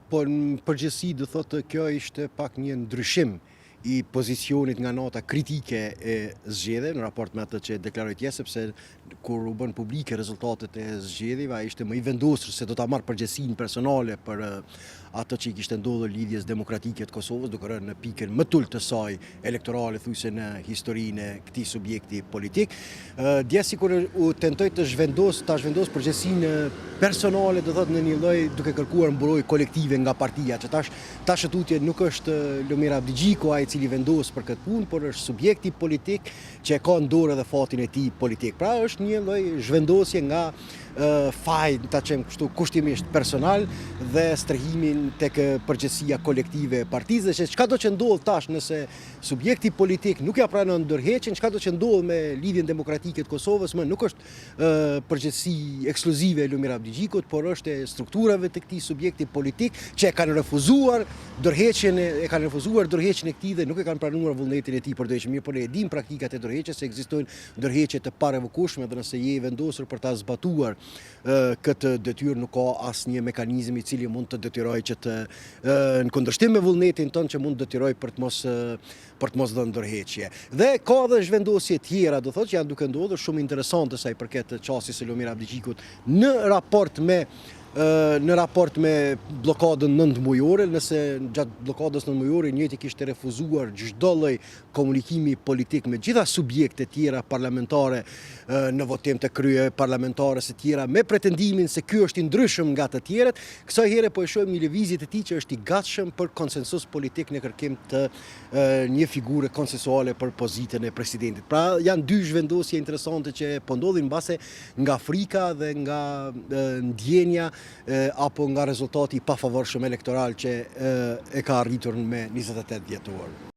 Po në përgjithësi do thotë kjo ishte pak një ndryshim I pozicionit nga nota kritike e zgjedhjeve në raport me atë që deklaroi tje, sepse kur u bën publike rezultatet e zgjedhjeve, ai ishte më I vendosur se do ta marrë përgjegjësinë personale për atë që I kishte ndodhur lidhjes demokratike të Kosovës, duke rënë në pikën më të ulët të saj elektorale thujse në historinë e këtij subjekti politik. Dje sikur u tentoi ta zhvendos përgjegjësinë personale, do thotë në një lloj duke kërkuar mburojë kolektive nga partia, që tash tutje nuk është Lumir Abdigjiku ai I cili vendos për këtë punë, por është subjekti politik që e ka në dorë edhe fatin e tij politik. Pra është një lloj zhvendosje nga faj, ta them kështu, kushtimisht personal dhe strehimi tek përgjegjësia kolektive e partisë, se çka do që ndodh tash nëse subjekti politik nuk ja pranon ndërheqjen, çka do që ndodh me lidhjen demokratike të Kosovës, më nuk është përgjegjësi ekskluzive e Lumir Abdigjikut, por është e strukturave të këtij subjekti politik që e kanë refuzuar ndërheqjen e këtij dhe nuk e kanë pranuar vullnetin e tij përditshëm. Mirë, por ne e dim praktikat e ndërheqjes, se ekzistojnë ndërheqje të parevokueshme dhe nëse je I vendosur për ta zbatuar këtë detyrë, nuk ka asnjë mekanizëm I cili mund të detyrojë që të në kundërshtim me vullnetin tonë që mund të detyrojë për të mos dhënë ndërheqje. Dhe ka edhe zhvendosje tjera, do thotë, që janë duke ndodhur shumë interesante sa I përket çëstisë së Lumir Abdigjikut në raport me blokadën 9 mujore, nëse gjatë blokadës 9 mujore njëti kishte refuzuar çdo lloj komunikimi politik me gjitha subjektet tjera parlamentare në votim të krye parlamentare së tjera, me pretendimin se ky është I ndryshëm nga të tjerët, kësaj here po e shohim një lëvizje të tij që është I gatshëm për konsensus politik në kërkim të një figure konsensuale për pozitën e presidentit. Pra janë dy zhvendosje interesante që po ndodhin mbase nga frika dhe nga ndjenja apo nga rezultati I pafavorshëm elektoral që e ka arritur me 28 dhjetor.